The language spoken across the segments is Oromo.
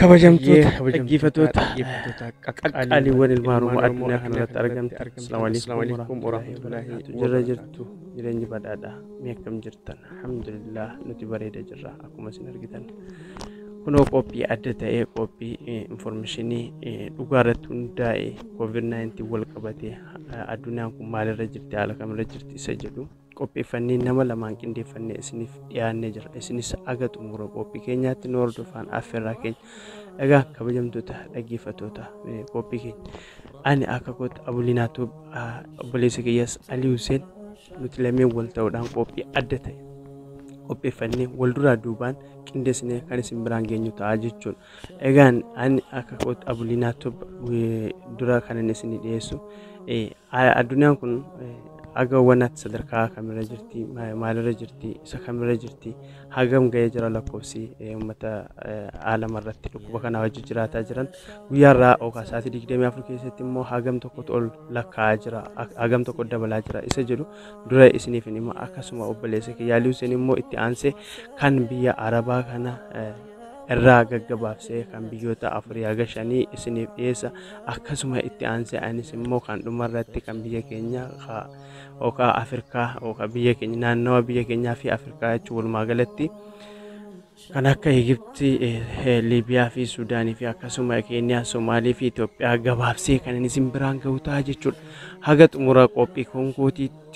dhaggeeffattoota qaqqaaliiwwan ilmaanummaa addunyaa kanarratti argamtan Assalaamu alaykum warahmatullaahi wabarakaatuh. Jireenyi badhaadhaa mee akkam jirtan? Alhamdulillah nuti bareeda jirra akkuma isin argitan. Kunoo qophii adda ta'ee qophii informationii dhugaa irratti hundaa'e COVID-19 wal qabatee addunyaan kun maalirra jirti haala kamirra jirti isa jedhu qopheeffannee nama lamaan qindeeffannee isiniif dhiyaannee jira. Isinis aga xumura qophii keenyaatti nu hordofaa affeerraa keenya. Egaa kabajamtoota dhaggeeffattoota qophii keenya ani akka kootti Abuliinaatu obboleessa kiyyaas Alii Huseen nuti lameen wal ta'uudhaan qophii adda ta'e qopheeffannee wal duraa duubaan qindeessinee kan isin biraan geenyu ta'a jechuudha. Egaan ani akka kootti Abuliinaatu dura kan inni isin dhiyeessu addunyaan kun aga wanaatti sadarkaa kamirra jirti maalirra jirti isa kamirra jirti hagam ga'ee jira lakkoofsi uummata aalamarratti dhukkuba kana wajjin jiraataa jiran guyyaarraa yookaan sa'aatii 24 keessatti immoo hagam tokkotu ol lakkaa'aa jira hagam tokko dabalaa jira isa jedhu dura isiniif hima. Akkasuma obboleessa kiyyaa Alii Huseen immoo itti aansee kan biyya Arabaa kana irraa gaggabaabsee kan biyyoota Afurii haga 5 isiniif dhiyeessa. Akkasuma itti aansee anis immoo kan dhumarratti kan biyya keenya yookaan Afrikaa yookaan biyya keenya naannawa biyya keenyaa fi Afrikaa jechuun walumaa galatti kan akka Egyptii, Liibiyaa fi Suudaanii fi akkasuma Keeniyaa, Somaalii fi Itoophiyaa gabaabsee kan inni isin biraan ga'u ta'a jechuudha. Haga xumura qophii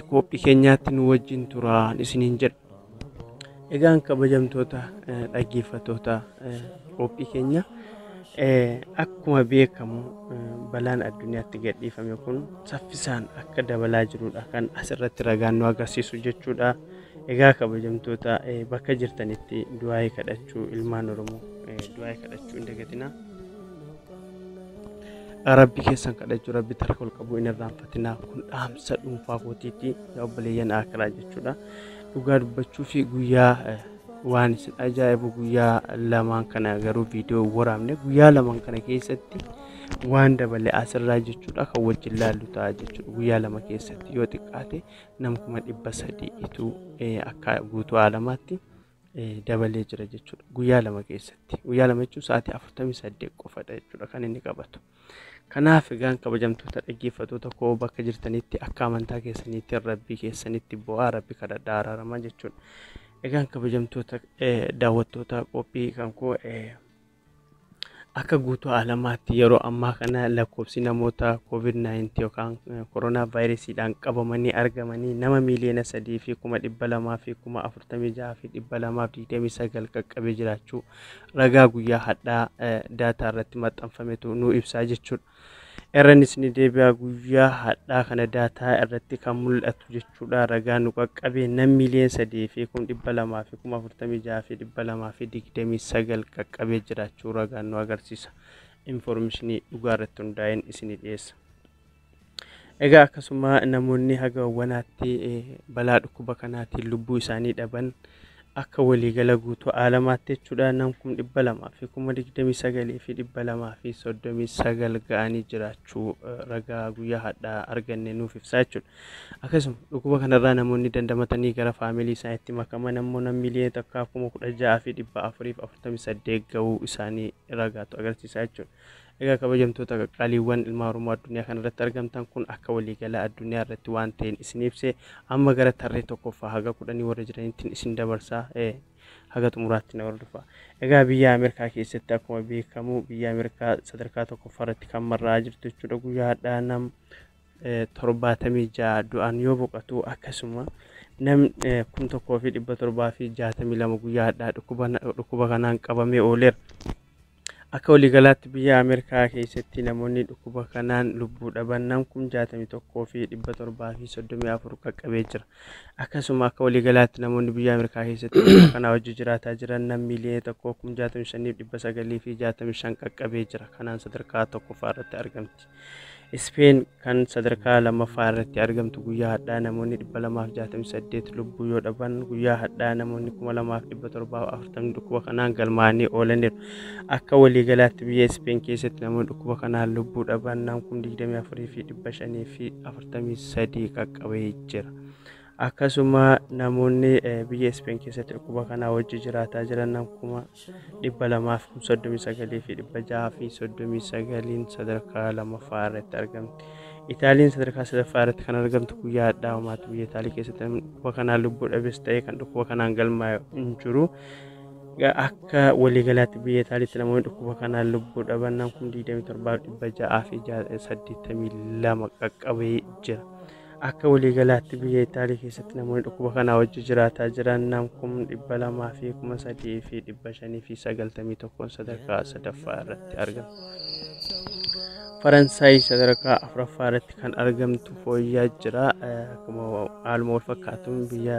qophii keenyaatti nu wajjin turaan isiniin jedha. Egaan kabajamtoota dhaggeeffattoota qophii keenya akkuma beekamu balaan addunyaatti gadhiifame kun saffisaan akka dabalaa jirudha kan asirratti ragaan nu agarsiisu jechuudha. Egaa kabajamtoota bakka jirtanitti du'aa kadhachuu ilmaan Oromoo du'aa kadhachuu hin dagatinaa. Rabbi keessan kadhachuu Rabbi tarka ol qabu hin irraanfatinaa. Kun dhaamsa dhuunfaa kootiitti obboleeyyan akiraa jechuudha. Dhugaa dubbachuu fi guyyaa waan isin ajaa'ibu guyyaa lamaan kana garuu viidiyoo waraabne guyyaa lamaan kana keessatti waan dabalee asirraa jechuudha kan wajjin laallu ta'a jechuudha. Guyyaa lama keessatti yoo xiqqaate nama 300 itu akka guutuu alamaatti dabalee jira jechuudha. Guyyaa lama keessatti guyyaa lama jechuun sa'aatii 48 qofadha jechuudha kan inni qabatu. Kanaaf egaan kabajamtoota dhaggeeffattoota koo bakka jirtanitti akka amantaa keessaniitti Rabbii keessanitti bu'aa Rabbi kadhadhaa araaramaa jechuudha. Egaan kabajamtoota daawwattoota qophii kan koo akka guutuu alamaatti yeroo ammaa kana lakkoofsi namoota COVID-19 yookaan koronaa vaayirasiidhaan qabamanii argamanii nama miiliyoona 3,200 fi 46,229 qaqqabee jiraachuu ragaa guyyaa hadhaa daataa irratti maxxanfametu nu ibsaa jechuudha. Irranis ni deebi'aa guyyaa hadhaa kana daataa irratti kan mul'atu jechuudha. Ragaa nu qaqqabee nama miiliyoona 3,246,229 qaqqabee jiraachuu ragaan nu agarsiisa. Informationii dhugaa irratti hundaa'een isin dhiyeessa. Egaa akkasuma namoonni haga wanaatti balaa dhukkuba kanaatiin lubbuu isaanii dhaban akka waliigala guutuu alamaatti jechuudha nam 200,229 fi 239 ga'anii jiraachuu ragaa guyyaa hadhaa arganne nuuf ibsaa jechuudha. Akkasuma dhukkuba kanarraa namoonni dandamatanii gara faamilii isaaniitti makaman ammoo nam miiliyoona 16,448 ga'uu isaanii ragaatu agarsiisaa jechuudha. Egaa kabajamtoota qaqqaaliiwwan ilma Oromoo addunyaa kanarratti argamtan kun akka waliigala addunyaa irratti waan ta'een isin ibsee amma gara tarree tokkoffaa haga 10 warra jiranitti isin dabarsaa haga xumuraatti na hordofaa. Egaa biyya Ameerikaa keessatti akkuma beekamu biyya Ameerikaa sadarkaa tokkoffaa irratti kan marraa jirtu jechuudha. Guyyaa hadhaa nam 76 du'aan yoo boqotu akkasuma nam 1,762 guyyaa hadhaa dhukkuba kanaan qabamee ooleera. Akka waliigalaatti biyya Ameerikaa keessatti namoonni dhukkuba kanaan lubbuu dhaban nam 61,734 qaqqabee jira. Akkasuma akka waliigalaatti namoonni biyya Ameerikaa keessatti dhukkuba kana wajjin jiraataa jiran nam miiliyoona 1,65,965 qaqqabee jira. Kanaan sadarkaa tokkoffaa irratti argamti. Spain kan sadarkaa lammaffaa irratti argamtu guyyaa hadhaa namoonni 268 lubbuu yoo dhaban guyyaa hadhaa namoonni 2,740 dhukkuba kanaan galmaa'anii oolaniiru. Akka waliigalaatti biyya Spain keessatti namoonni dhukkuba kanaan lubbuu dhaban nam 24,543 qaqqabee jira. akkasuma namoonni biyya Spain keessatti dhukkuba kanaa wajji jiraataa jiran nam kuma 239 fi 639 sadarkaa lammaffaa irratti argamti. Itaaliin sadarkaa sadaffaa irratti kan argamtu guyyaa hadhaa uumaatu biyya Itaalii keessatti dhukkuba kanaan lubbuu dhabes ta'ee kan dhukkuba kanaan galmaa'e hin jiru. Akka waliigalaatti biyya Itaaliitti namoonni dhukkuba kanaan lubbuu dhaban nam kuma 27,682 qaqqabee jira. Akka waliigalaatti biyya Itaalii keessatti namoonni dhukkuba kanaa wajji jiraataa jiran nam kuma 203,591 sadarkaa sadaffaa irratti argamu. Faransaay sadarkaa afuraffaa irratti kan argamtu fooyya'aa jira. Akkuma haaluma wal fakkaatuun biyya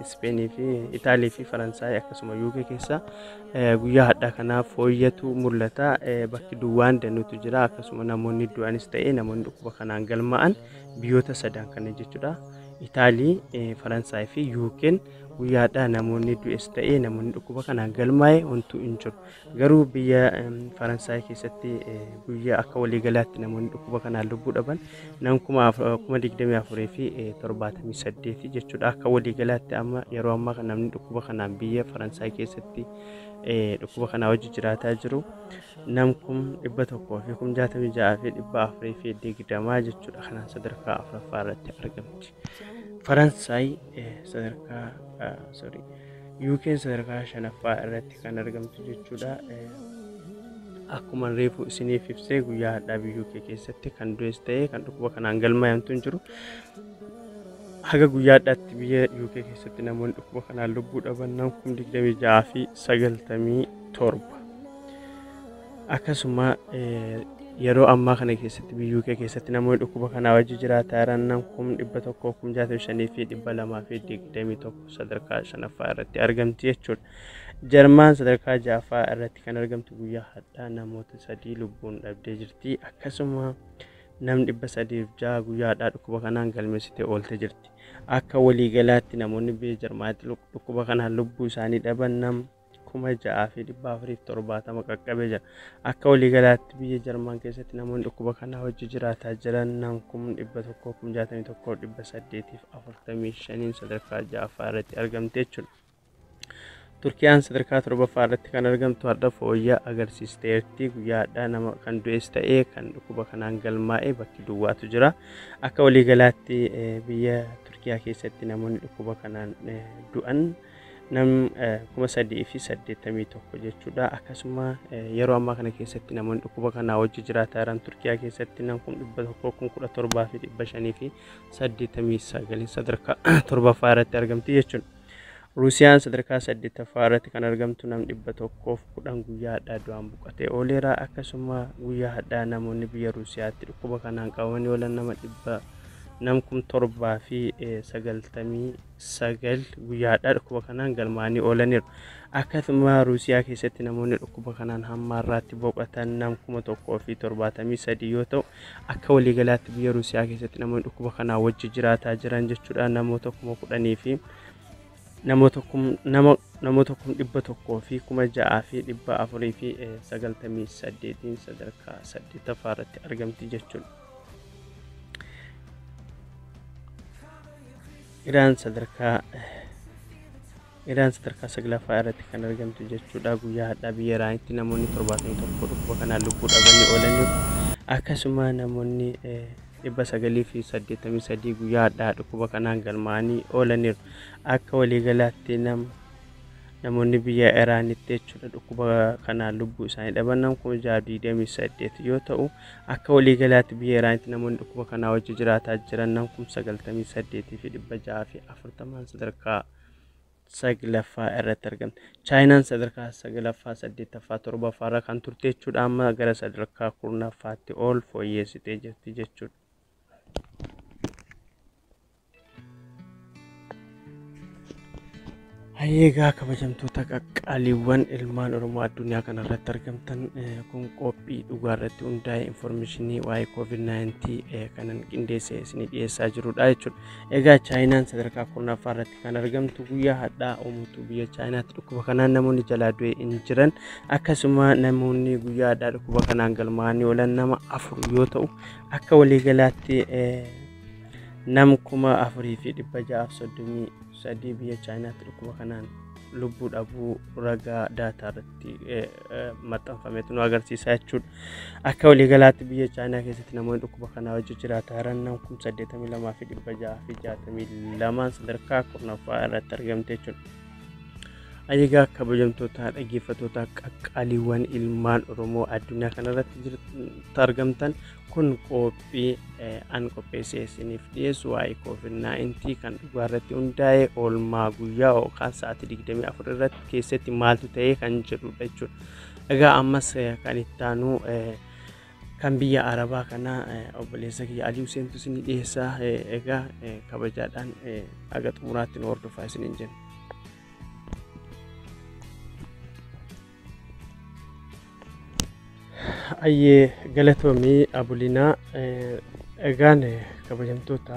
Ispeenii fi Itaalii fi Faransaay akkasuma UK keessa guyyaa hadhaa kanaaf fooyyatu mul'ata. Bakki duwwaan danuutu jira. Akkasuma namoonni du'anis ta'ee namoonni dhukkuba kanaan galmaa'an biyyoota sadan kana jechuudha. Itaalii, Faransaay fi UK'n guyyaa hadhaa namoonni du'es ta'ee namoonni dhukkuba kanaan galmaa'e wantu hin jiru. Garuu biyya Faransaay keessatti guyyaa akka waliigalaatti namoonni dhukkuba kanaan lubbuu dhaban nam kuma 24,78 jechuudha. Akka waliigalaatti amma yeroo ammaa kan namni dhukkuba kanaan biyya Faransaay keessatti dhukkuba kanaa wajji jiraataa jiru nam kuma 166,420 jechuudha. Kanaan sadarkaa afuraffaa irratti argamti. Faransaay sadarkaa UK sadarkaa shanaffaa irratti kan argamtu jechuudha. Akkuma reefu isiniif ibsee guyyaa hadhaa biyya UK keessatti kan du'es ta'ee kan dhukkuba kanaan galmaa'amtu hin jiru. Haga guyyaa hadhaatti biyya UK keessatti namoonni dhukkuba kanaan lubbuu dhaban nam kuma 26,097. Akkasuma yeroo ammaa kana keessatti biyya UK keessatti namoonni dhukkuba kanaa wajji jiraataa jiran nam kuma 165,221 sadarkaa shanaffaa irratti argamti jechuudha. Jarmaan sadarkaa ja'affaa irratti kan argamtu guyyaa hadhaa namoota 3 lubbuun dhabdee jirti. Akkasuma nam 306 guyyaa hadhaa dhukkuba kanaan galmeessitee oolte jirti. Akka waliigalaatti namoonni biyya Jarmaatti dhukkuba kanaan lubbuu isaanii dhaban nam kuma 6,470 qaqqabee jira. Akka waliigalaatti biyya Jarmaan keessatti namoonni dhukkuba kanaa wajji jiraataa jiran nam kuma 161,845 sadarkaa ja'affaa irratti argamte jechuudha. Turkiyaan sadarkaa torbaffaa irratti kan argamtu hadha fooyya'aa agarsiisteerti. Guyyaa hadhaa nama kan du'es ta'ee kan dhukkuba kanaan galmaa'e bakki duwwaatu jira. Akka waliigalaatti biyya Turkiyaa keessatti namoonni dhukkuba kanaan du'an nam 3,081 jechuudha. Akkasuma yeroo ammaa kana keessatti namoonni dhukkuba kanaa wajji jiraataa jiran Turkiyaa keessatti nam 117,589 sadarkaa torbaffaa irratti argamti jechuudha. Ruusiyaan sadarkaa 8ffaa irratti kan argamtu nam 110 guyyaa hadhaa du'aan boqotee ooleera. Akkasuma guyyaa hadhaa namoonni biyya Ruusiyaatti dhukkuba kanaan qabamanii oolan nam 7,099 guyyaa hadhaa dhukkuba kanaan galmaa'anii oolaniiru. Akkasuma Ruusiyaa keessatti namoonni dhukkuba kanaan hamma har'aatti boqotan nam 1,073 yoo ta'u, akka waliigalaatti biyya Ruusiyaa keessatti namoonni dhukkuba kanaa wajji jiraataa jiran jechuudha namoota 10,000 fi namoota 106,498 sadarkaa 8ffaa irratti argamti jechuudha. Iraan sadarkaa 9ffaa irratti kan argamtu jechuudha. Guyyaa hadhaa biyya Iraanitti namoonni 71 dhukkuba kanaan lubbuu dhabanii oolaniiru. Akkasuma namoonni 983 guyyaa hadhaa dhukkuba kanaan galmaa'anii oolaniiru. Akka waliigalaatti namoonni biyya Iraanitti jechuudha dhukkuba kanaan lubbuu isaanii dhaban nam 628 yoo ta'u, akka waliigalaatti biyya Iraanitti namoonni dhukkuba kanaa wajji jiraataa jiran nam 98,640 sadarkaa 9ffaa irratti argamti. Chaayinaan sadarkaa 9ffaa, 8ffaa, 7ffaa irra kan turte jechuudha. Amma gara sadarkaa 10ffaatti ol fooyyessitee jirti jechuudha. Hayyeegaa kabajamtoota qaqqaaliiwwan ilmaan Oromoo addunyaa kanarratti argamtan kun qophii dhugaa irratti hundaa'e informationii waa'ee COVID-19 kanan qindeessee isinii dhiyeessaa jirudha jechuudha. Egaa Chaayinaan sadarkaa 10ffaa irratti kan argamtu guyyaa hadhaa uumtu biyya Chaayinaatti dhukkuba kanaan namoonni jalaa du'e hin jiran. Akkasuma namoonni guyyaa hadhaa dhukkuba kanaan galmaa'anii oolan nama 4 yoo ta'u, akka waliigalaatti nam kuma 4,633 biyya chaayinaatti dhukkuba kanaan lubbuu dhabuu ragaa daataa irratti maxxanfametu nu agarsiisa jechuudha. Akka waliigalaatti biyya chaayinaa keessatti namoonni dhukkuba kanaa wajjin jiraatan nam 82,662 sadarkaa 10ffaa irratti argamte jechuudha. Ayyaga kabajamtoota dhaggeeffattoota qaqqaaliiwwan ilmaan Oromoo addunyaa kanarratti argamtan kun qophii an qopheessee isiniif dhiyeessu waa'ee COVID-19 kan dhugaarratti hundaa'e oolmaa guyyaa yookaan sa'aatii 24 irratti keessatti maaltu ta'ee kan jedhudha jechuudha. Egaa ammas kan itti aanu kan biyya Arabaa kana obboleessa kiyya Alii Huseentu isin dhiyeessaa. Egaa kabajaadhaan aga xumuraatti nu hordofaa isiniin jenna. Ayyee galatoomii abulinaa egaan kabajamtoota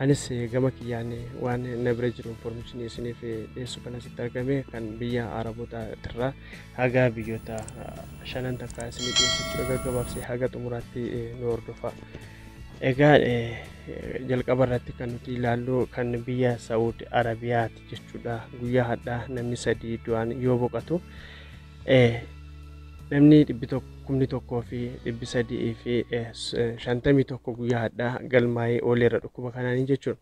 anis gama kiyyaan waan na bira jiru information isiniif dhiyeessu kan asitti argame kan biyya Araboota irraa haga biyyoota shanan takka isinii dhiyeessuu gaggabaabsee haga xumuraatti nu hordofaa. Egaa jalqaba irratti kan nuti ilaallu kan biyya Saudi Arabiyaati jechuudha. Guyyaa hadhaa namni 3 du'an yoo boqotu namni 1,351 guyyaa hadhaa galmaa'ee ooleera dhukkuba kanaan jechuudha.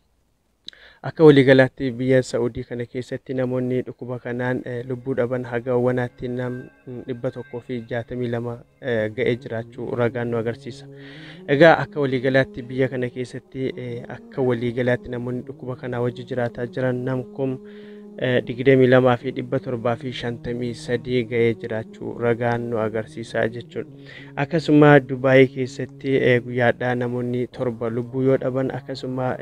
Akka waliigalaatti biyya Saudi kana keessatti namoonni dhukkuba kanaan lubbuu dhaban haga wanaatti nam 162 ga'ee jiraachuu ragaan nu agarsiisa. Egaa akka waliigalaatti biyya kana keessatti akka waliigalaatti namoonni dhukkuba kanaa wajjin jiraataa jiran nam 22,753 ga'ee jiraachuu ragaan nu agarsiisaa jechuudha. Akkasuma Dubaay keessatti guyyaadhaa namoonni 7 lubbuu yoo dhaban akkasuma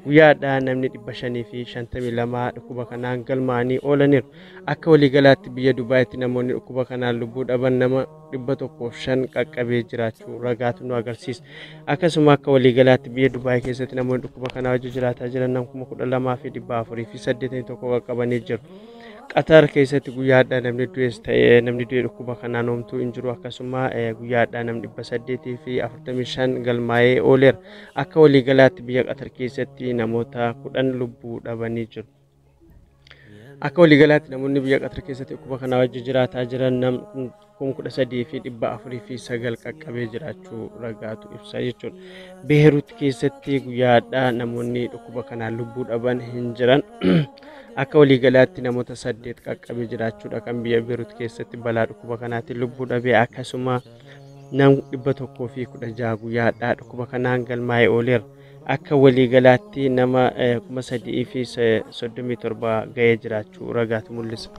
guyyaadhaa namni 552 dhukkuba kanaan galmaa'anii oolaniiru. Akka waliigalaatti biyya Dubaayitti namoonni dhukkuba kanaan lubbuu dhaban nama 105 qaqqabee jiraachuu ragaatu nu agarsiisa. Akkasuma akka waliigalaatti biyya Dubaay keessatti namoonni dhukkuba kanaa wajjin jiraataa jiran nama 12,481 qaqqabanii jiru. Qatar keessatti guyyaadhaa namni du'es ta'ee namni du'e dhukkuba kanaan homtuu hin jiru. Akkasuma guyyaadhaa namni 845 galmaa'ee ooleera. Akka waliigalaatti biyya Qatar keessatti namoota 10 lubbuu dhabanii jiru. Akka waliigalaatti namoonni biyya Qatar keessatti dhukkuba kanaa wajjin jiraataa jiran nama 13,409 qaqqabee jiraachuu ragaatu ibsa jechuudha. Beeruut keessatti guyyaadhaa namoonni dhukkuba kanaan lubbuu dhaban hin jiran. Akka waliigalaatti namoota 8 qaqqabee jiraachuudha kan biyya Beeruut keessatti balaa dhukkuba kanaatiin lubbuu dhabee. Akkasuma nama 116 guyyaadhaa dhukkuba kanaan galmaa'ee ooleera. Akka waliigalaatti nama 3,037 ga'ee jiraachuu ragaatu mul'isa.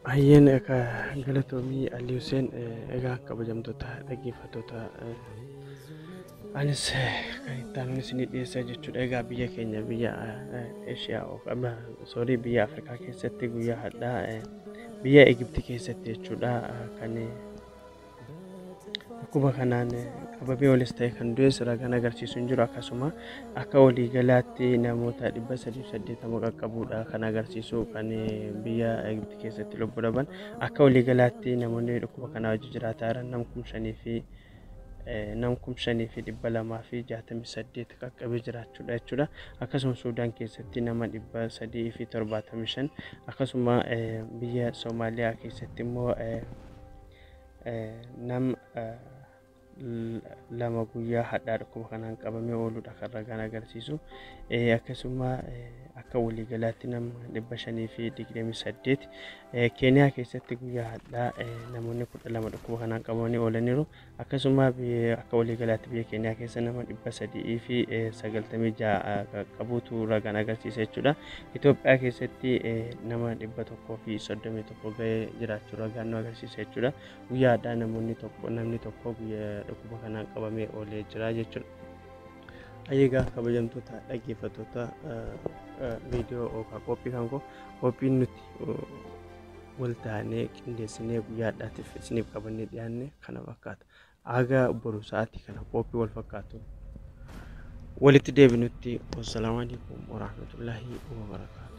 Ayyeen galatoomii Alii Huseen egaa kabajamtoota dhaggeeffattoota anis kan itti aanu isinii dhiyeessaa jechuudha. Egaa biyya keenya biyya Eeshiyaa biyya Afrikaa keessatti guyyaa hadhaa biyya Egipti keessatti jechuudha kan dhukkuba kanaan qabamee ooles ta'e kan du'es ragaan agarsiisu hin jiru. Akkasuma akka waliigalaatti namoota 380 qaqqabuudha kan agarsiisu kan biyya Egipti keessatti lubbuu dhaban. Akka waliigalaatti namoonni dhukkuba kanaa wajjin jiraataa jiran nama 5,268 qaqqabee jiraachuudha jechuudha. Akkasuma Suudaan keessatti nama 375 akkasuma biyya Soomaaliyaa keessatti immoo nama 2 guyyaa hadhaa dhukkuba kanaan qabamee ooluudha kan ragaan agarsiisu. Akkasuma akka waliigalaatti nama 528 Keeniyaa keessatti guyyaa hadhaa namoonni 12 dhukkuba kanaan qabamanii oolaniiru. Akkasuma akka waliigalaatti biyya Keeniyaa keessa nama 396 qabuutu ragaan agarsiisa jechuudha. Itoophiyaa keessatti nama 131 ga'ee jiraachuu ragaan nu agarsiisa jechuudha. Guyyaa hadhaa namni tokko guyyaa dhukkuba kanaan qabamee oolee jira jechuudha. Ayyaga kabajamtoota dhaggeeffattoota viidiyoo yookaan qophii kan qophiin nuti wal taanee qindeessinee guyyaadhaatiif isiniif qabannee dhiyaanne kana fakkaata. Aga boru sa'aatii kana qophii wal fakkaatu walitti deebinutti. Wassalaamu alaikum warahmatullaahi wabarakaatuh.